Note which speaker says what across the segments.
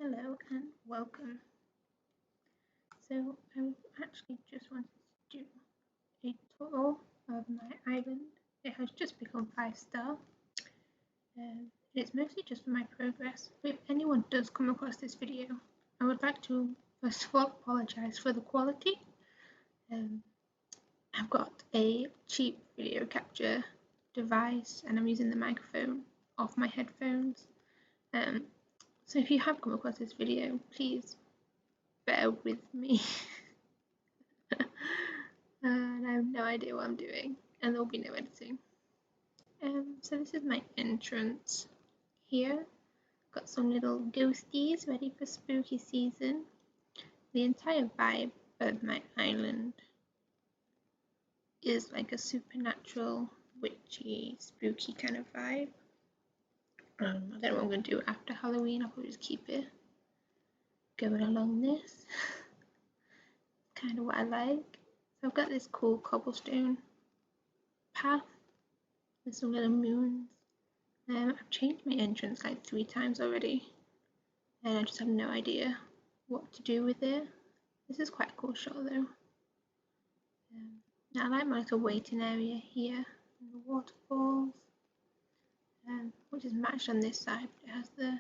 Speaker 1: Hello and welcome. So I actually just wanted to do a tour of my island. It has just become 5-star. It's mostly just for my progress. But if anyone does come across this video, I would like to first of all apologise for the quality. I've got a cheap video capture device and I'm using the microphone off my headphones. So if you have come across this video, please bear with me. And I have no idea what I'm doing, and there'll be no editing. So this is my entrance here. Got some little ghosties ready for spooky season. The entire vibe of my island is like a supernatural, witchy, spooky kind of vibe. I don't know what I'm going to do after Halloween. I'll probably just keep it going along this. Kind of what I like. So I've got this cool cobblestone path with some little moons. I've changed my entrance like 3 times already and I just have no idea what to do with it. This is quite a cool shot though. Now I like my little waiting area here and the waterfalls, which is matched on this side, but it has the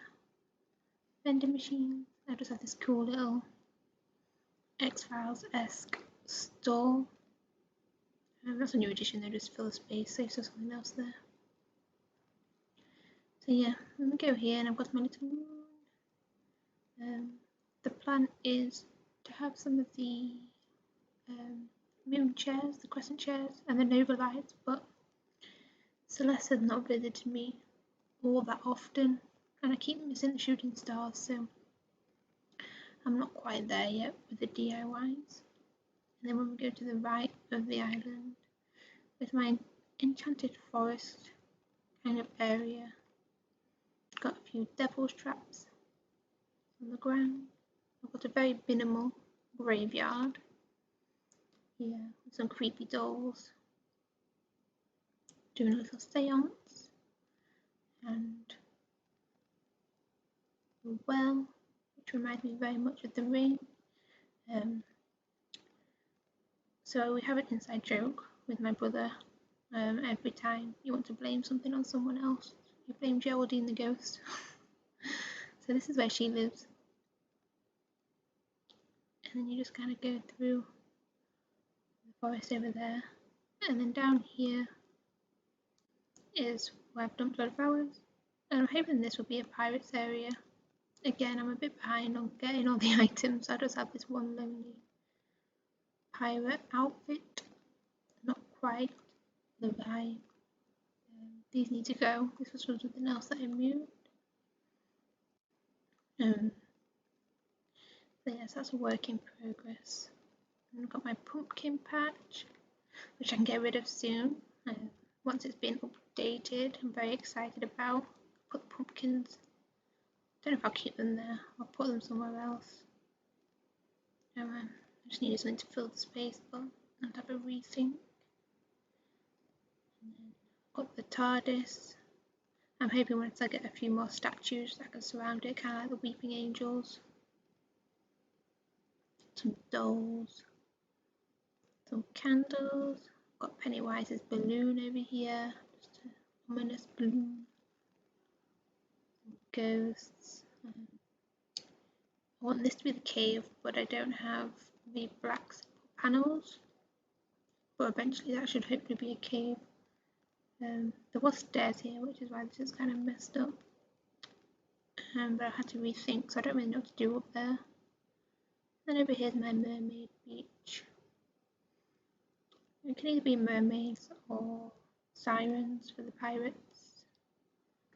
Speaker 1: vending machine. I just have this cool little X-Files-esque stall. That's a new addition, they just fill the space, saves us something else there. So yeah, I'm going to go here and I've got my little moon. The plan is to have some of the moon chairs, the crescent chairs and the nova lights, but Celeste has not visited me all that often and I keep missing the shooting stars, so I'm not quite there yet with the DIYs. And then when we go to the right of the island, with my enchanted forest kind of area, got a few devil's traps on the ground. I've got a very minimal graveyard here with some creepy dolls doing a little seance and a well, which reminds me very much of The Ring. So we have an inside joke with my brother. Every time you want to blame something on someone else, you blame Geraldine the ghost. So this is where she lives. And then you just kind of go through the forest over there. And then down here is where I've dumped a lot of flowers. And I'm hoping this will be a pirate's area. Again, I'm a bit behind on getting all the items. I just have this one lonely pirate outfit. Not quite the vibe. These need to go. This was something else that I moved. So yes, that's a work in progress. And I've got my pumpkin patch, which I can get rid of soon. Once it's been updated, I'm very excited about. Put the pumpkins. Don't know if I'll keep them there. I'll put them somewhere else. I just needed something to fill the space, but I'll have a rethink. And then got the TARDIS. I'm hoping once I get a few more statues that I can surround it, kind of like the Weeping Angels. Some dolls. Some candles. Got Pennywise's balloon over here. Just an ominous balloon. Some ghosts. I want this to be the cave, but I don't have the black panels. But eventually that should hopefully be a cave. There was stairs here, which is why this is kind of messed up. But I had to rethink, so I don't really know what to do up there. Then over here's my mermaid beach. It can either be mermaids or sirens for the pirates,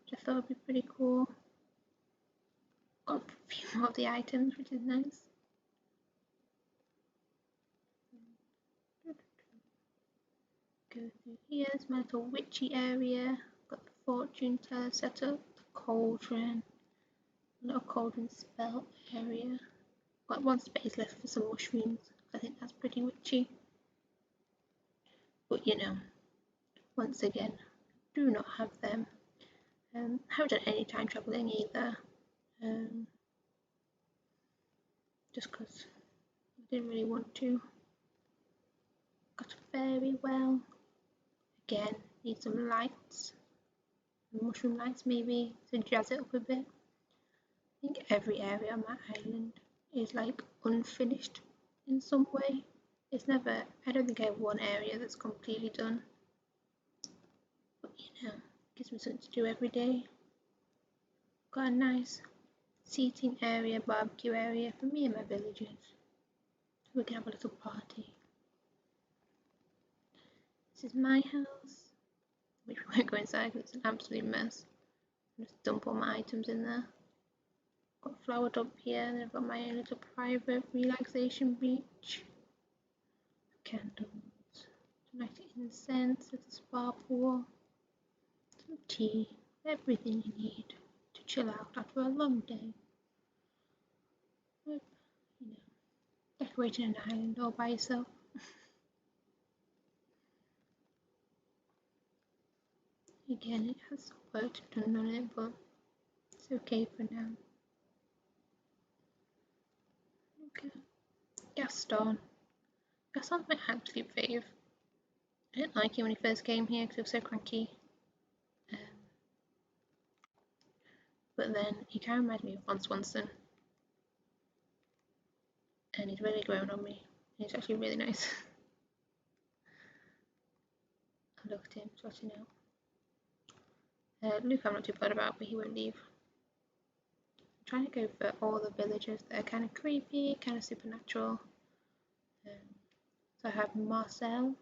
Speaker 1: which I thought would be pretty cool. Got a few more of the items, which is nice. Go through here, it's my little witchy area. Got the fortune teller set up, the cauldron, a little cauldron spell area. Got one space left for some mushrooms. I think that's pretty witchy. But you know, once again, do not have them. Haven't done any time travelling either. just because I didn't really want to. Got a very well. Again, need some lights, mushroom lights maybe to jazz it up a bit. I think every area on my island is like unfinished in some way. It's never, I don't think I have one area that's completely done. But you know, it gives me something to do every day. Got a nice seating area, barbecue area for me and my villagers. We can have a little party. This is my house, which we won't go inside because it's an absolute mess. I'll just dump all my items in there. Got a flower dump here, and I've got my own little private relaxation beach. Candles, some nice incense at the spa pool, some tea, everything you need to chill out after a long day. Like, you know, decorating an island all by yourself. Again, it has some work to be done on it, but it's okay for now. Okay, Gaston. Gaston's my absolute fave. I didn't like him when he first came here because he was so cranky. But then he kind of reminds me of Ron Swanson. And he's really grown on me. He's actually really nice. I loved him, sorting out. Luke I'm not too bothered about, but he won't leave. I'm trying to go for all the villagers that are kind of creepy, kind of supernatural. So I have Marcel,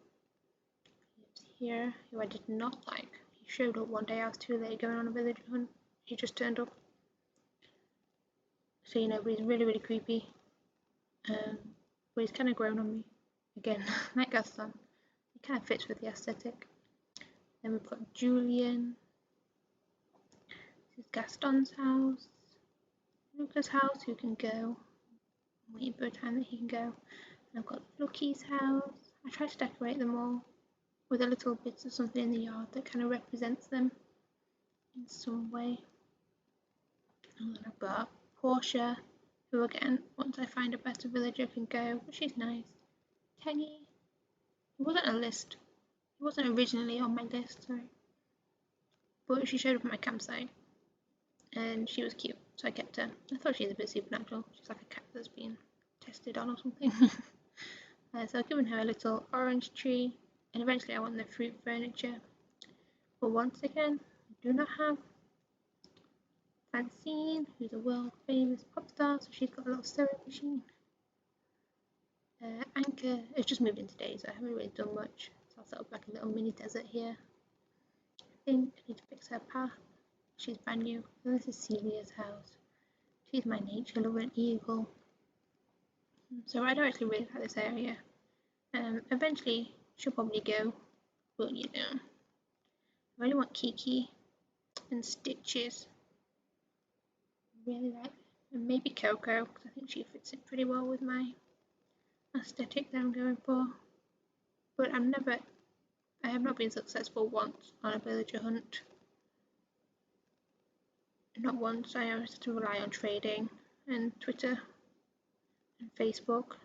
Speaker 1: he lives here, who I did not like. He showed up one day, I was too late going on a villager hunt. He just turned up. So you know, but he's really, really creepy. But he's kind of grown on me. Again, like Gaston. He kind of fits with the aesthetic. Then we've got Julian. This is Gaston's house. Luca's house, who can go. I'm waiting for a time that he can go. And I've got Lucky's house. I try to decorate them all with a little bits of something in the yard that kind of represents them in some way. And then I've got Portia, who again, once I find a better villager can go, but she's nice. Tengy. It wasn't a list. It wasn't originally on my list, sorry. But she showed up at my campsite. And she was cute, so I kept her. I thought she was a bit supernatural. She's like a cat that's been tested on or something. So I've given her a little orange tree. And eventually I want the fruit furniture. But once again, I do not have Francine, who's a world famous pop star, so she's got a little sewing machine. Anchor has just moved in today, so I haven't really done much. So I'll set up like a little mini desert here. I think I need to fix her path. She's brand new. And this is Celia's house. She's my nature loving eagle. So I don't actually really like this area. Eventually she'll probably go, but you know, I really want Kiki and Stitches. Really like, and maybe Coco, because I think she fits in pretty well with my aesthetic that I'm going for. But I have not been successful once on a villager hunt. Not once. I always have to rely on trading and Twitter and Facebook.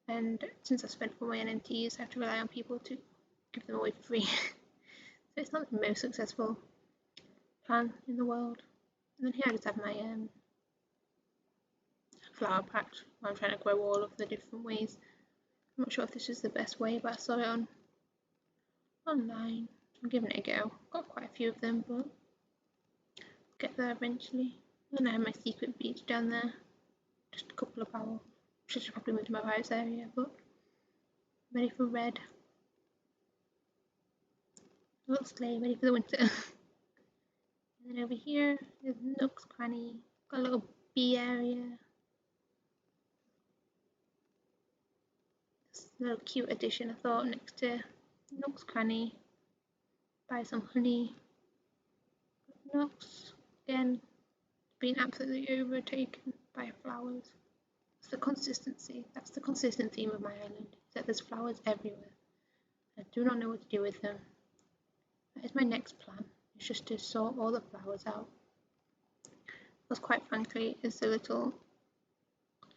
Speaker 1: And since I spent all my NMTs, I have to rely on people to give them away for free. So it's not the most successful plan in the world. And then here I just have my flower patch where I'm trying to grow all of the different ways. I'm not sure if this is the best way, but I saw it online. I'm giving it a go. Got quite a few of them, but I'll get there eventually. And then I have my secret beach down there. Just a couple of hours. Should probably move to my house area, but ready for red. Little sleigh, ready for the winter. And then over here, there's Nook's Cranny. Got a little bee area. This little cute addition, I thought, next to Nook's Cranny. Buy some honey. Nook's, again, being absolutely overtaken by flowers. It's the consistency. That's the consistent theme of my island, is that there's flowers everywhere. I do not know what to do with them. That is my next plan. It's just to sort all the flowers out. Because quite frankly, it's a little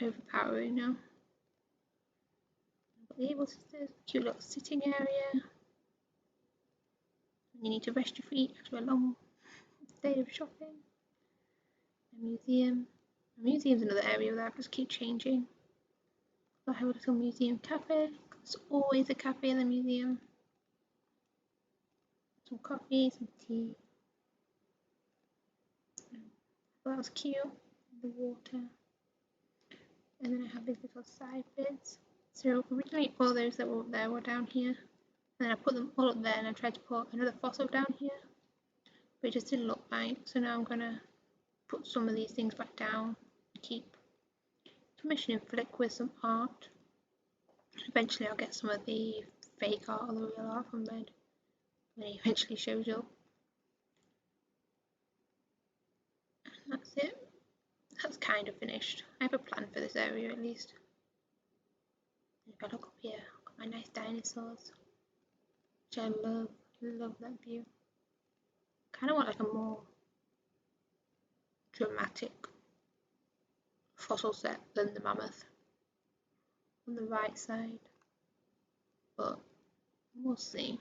Speaker 1: overpowering now. Got the Able Sisters, cute little sitting area. You need to rest your feet after a long day of shopping. A museum. A museum's another area that I just keep changing. I have a little museum cafe. There's always a cafe in the museum. Some coffee, some tea. That was cute. The water. And then I have these little side bits. So originally all those that were up there were down here. And then I put them all up there and I tried to put another fossil down here. But it just didn't look right. So now I'm going to put some of these things back down and keep commissioning Flick with some art. Eventually I'll get some of the fake art or the real art from Red when he eventually shows up. And that's it. That's kind of finished. I have a plan for this area at least. If I look up here, I've got my nice dinosaurs, which I love that view. Kind of want like a more dramatic fossil set than the mammoth on the right side, but we'll see.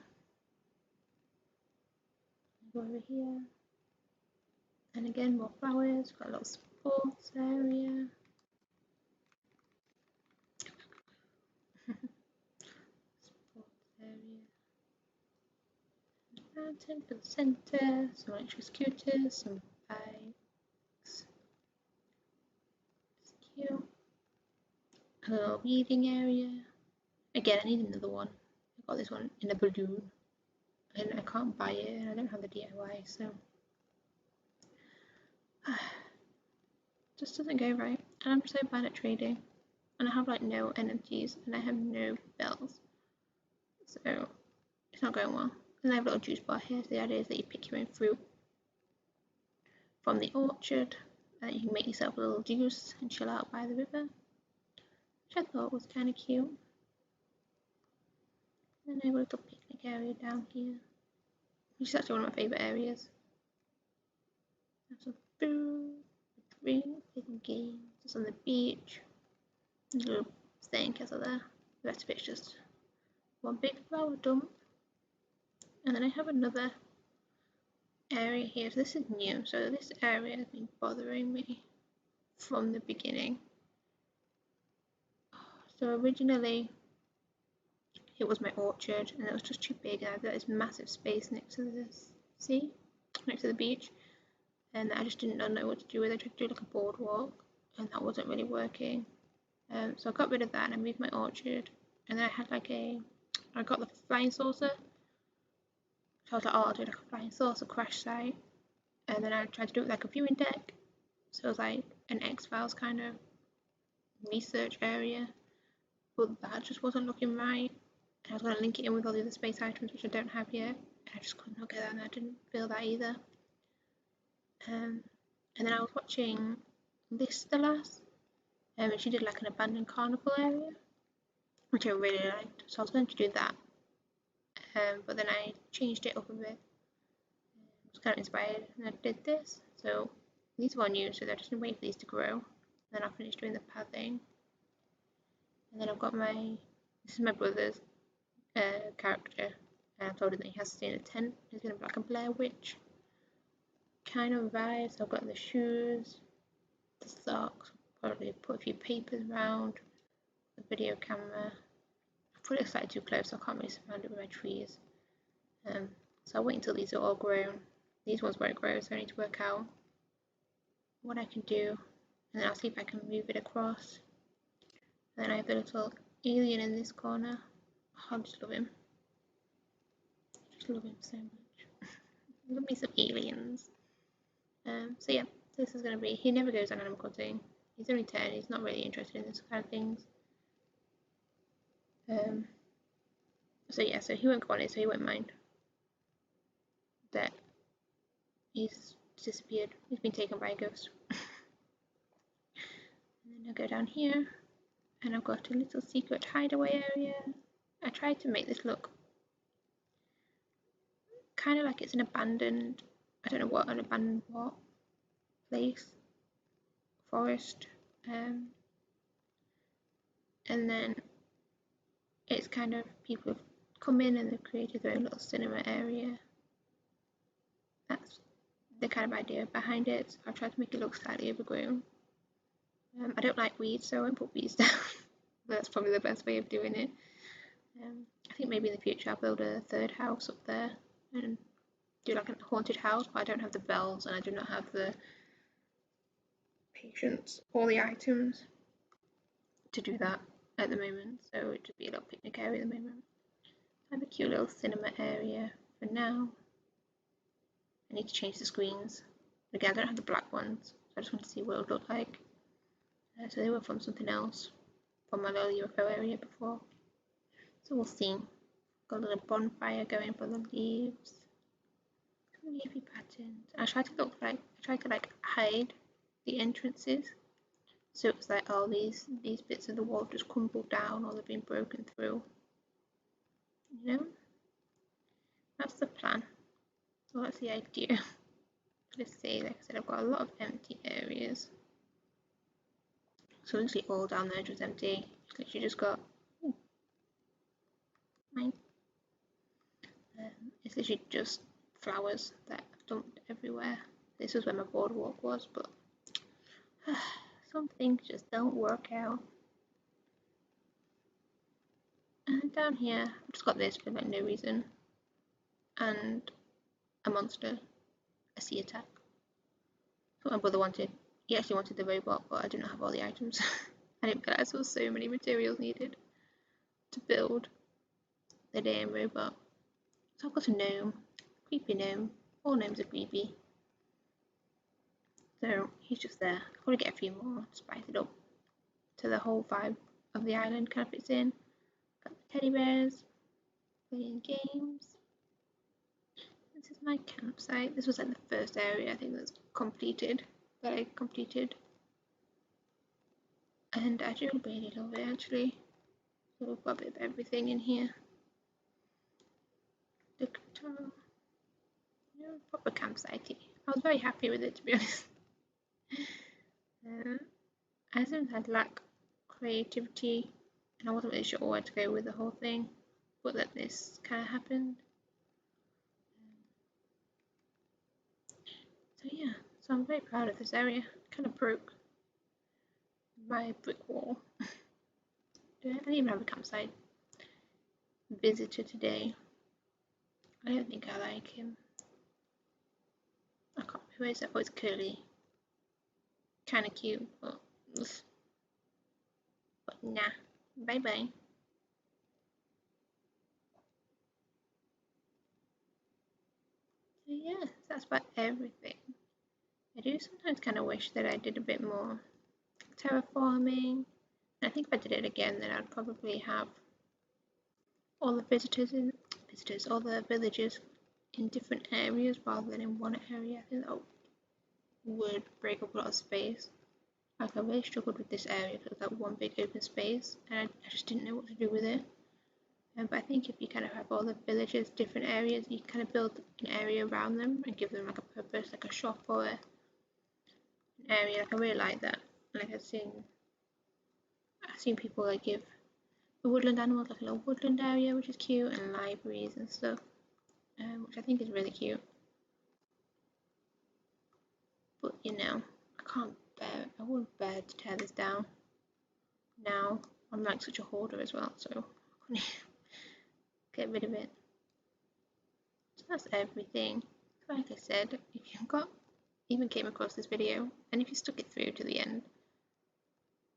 Speaker 1: Go over here, and again more flowers. Got a little sports area. Sports area. Mountain for the centre. Some electric scooters. Some bikes. It's cute. A little reading area. Again, I need another one. I got this one in a balloon, and I can't buy it, and I don't have the DIY, so just doesn't go right. And I'm so bad at trading, and I have like no NFTs, and I have no bells, so it's not going well. And I have a little juice bar here. So the idea is that you pick your own fruit from the orchard, and you can make yourself a little juice and chill out by the river, which I thought was kind of cute. And then I have a little picnic area down here, which is actually one of my favourite areas. Have some food, a drink, playing games, just on the beach. A little staying castle there. The rest of it's just one big flower dump. And then I have another area here. So this is new. So this area has been bothering me from the beginning. So originally it was my orchard, and it was just too big, and I've got this massive space next to the sea, next to the beach, and I just didn't know what to do with it. I tried to do like a boardwalk, and that wasn't really working. So I got rid of that and I moved my orchard, and then I had like I got the flying saucer. So I was like, oh, I'll do like a flying saucer crash site, and then I tried to do it with like a viewing deck. So it was like an X-Files kind of research area, but that just wasn't looking right. And I was going to link it in with all the other space items, which I don't have yet, and I just could not get that, and I didn't feel that either. And then I was watching Listerlass, and she did like an abandoned carnival area, which I really liked, so I was going to do that, but then I changed it up a bit. I was kind of inspired, and I did this. So these are all new, so they're just going to wait for these to grow. Then I'll finish doing the pathing, and then I've got this is my brother's character, and I told him that he has to stay in a tent. He's going to be like a Blair Witch kind of vibe. So I've got the shoes, the socks, probably put a few papers around, the video camera. I put it slightly too close, so I can't really surround it with my trees. So I'll wait until these are all grown. These ones won't grow, so I need to work out what I can do, and then I'll see if I can move it across. And then I have the little alien in this corner. Oh, I just love him. Just love him so much. Love me some aliens. So yeah, this is going to be, he never goes on Animal Crossing. He's only 10, he's not really interested in this kind of things. So yeah, so he won't go on it, so he won't mind that he's disappeared. He's been taken by a ghost. And then I'll go down here, and I've got a little secret hideaway area. I tried to make this look kind of like it's an abandoned, I don't know what, an abandoned what place, forest, and then it's kind of people have come in and they've created their own little cinema area. That's the kind of idea behind it. So I've tried to make it look slightly overgrown. I don't like weeds, so I won't put weeds down. That's probably the best way of doing it. I think maybe in the future I'll build a third house up there and do like a haunted house, but I don't have the bells and I do not have the patience or the items to do that at the moment, so it'd just be a little picnic area at the moment. I have a cute little cinema area for now. I need to change the screens. Again, I don't have the black ones, so I just want to see what it would look like. So they were from something else, from my little UFO area before. So we'll see. Got a little bonfire going for the leaves. Leafy patterns. I tried to like hide the entrances, so it's like all these bits of the wall just crumbled down or they've been broken through. You know, that's the plan. So that's the idea. Let's say, like I said, I've got a lot of empty areas. So literally all down there just empty. Literally just got mine. It's literally just flowers that I've dumped everywhere. This was where my boardwalk was, but some things just don't work out. And down here, I've just got this for like no reason, and a monster, a sea attack. That's what my brother wanted. He actually wanted the robot, but I didn't have all the items. I didn't realize there was so many materials needed to build the damn robot. So I've got a gnome, creepy gnome. All gnomes are creepy. So he's just there. I'll probably get a few more to spice it up so the whole vibe of the island kind of fits in. Got the teddy bears, playing games. This is my campsite. This was like the first area I think that's completed, that I completed. And I do really love it actually. So we've got a bit of everything in here. The guitar. Proper campsite. I was very happy with it, to be honest. I sometimes had lack creativity and I wasn't really sure where to go with the whole thing, but that this kind of happened. So yeah, so I'm very proud of this area. Kind of broke my brick wall. I didn't even have a campsite visitor today. I don't think I like him. I can't remember who it is. I thought it's curly. Kind of cute, but nah. Bye bye. So yeah, that's about everything. I do sometimes kind of wish that I did a bit more terraforming. I think if I did it again, then I'd probably have all the all the villagers in different areas rather than in one area. I think that would break up a lot of space. Like I really struggled with this area because it was like one big open space, and I just didn't know what to do with it. But I think if you kind of have all the villagers, different areas, you kind of build an area around them and give them like a purpose, like a shop or an area. Like I really like that. Like I've seen people like give the woodland animals like a little woodland area, which is cute, and libraries and stuff, which I think is really cute. But you know, I wouldn't bear to tear this down. Now I'm like such a hoarder as well, so I couldn't get rid of it. So that's everything. Like I said, if you even came across this video, and if you stuck it through to the end,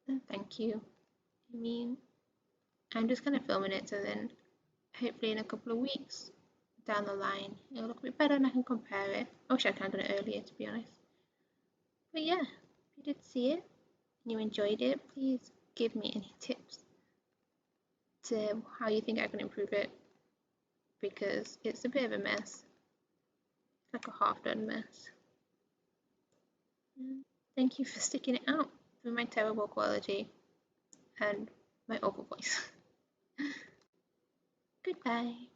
Speaker 1: then thank you. I mean, I'm just kind of filming it, so then hopefully in a couple of weeks down the line it'll look a bit better and I can compare it. I wish I'd kind of done it earlier, to be honest. But yeah, if you did see it and you enjoyed it, please give me any tips to how you think I can improve it, because it's a bit of a mess, like a half done mess. Thank you for sticking it out through my terrible quality and my awful voice. Goodbye.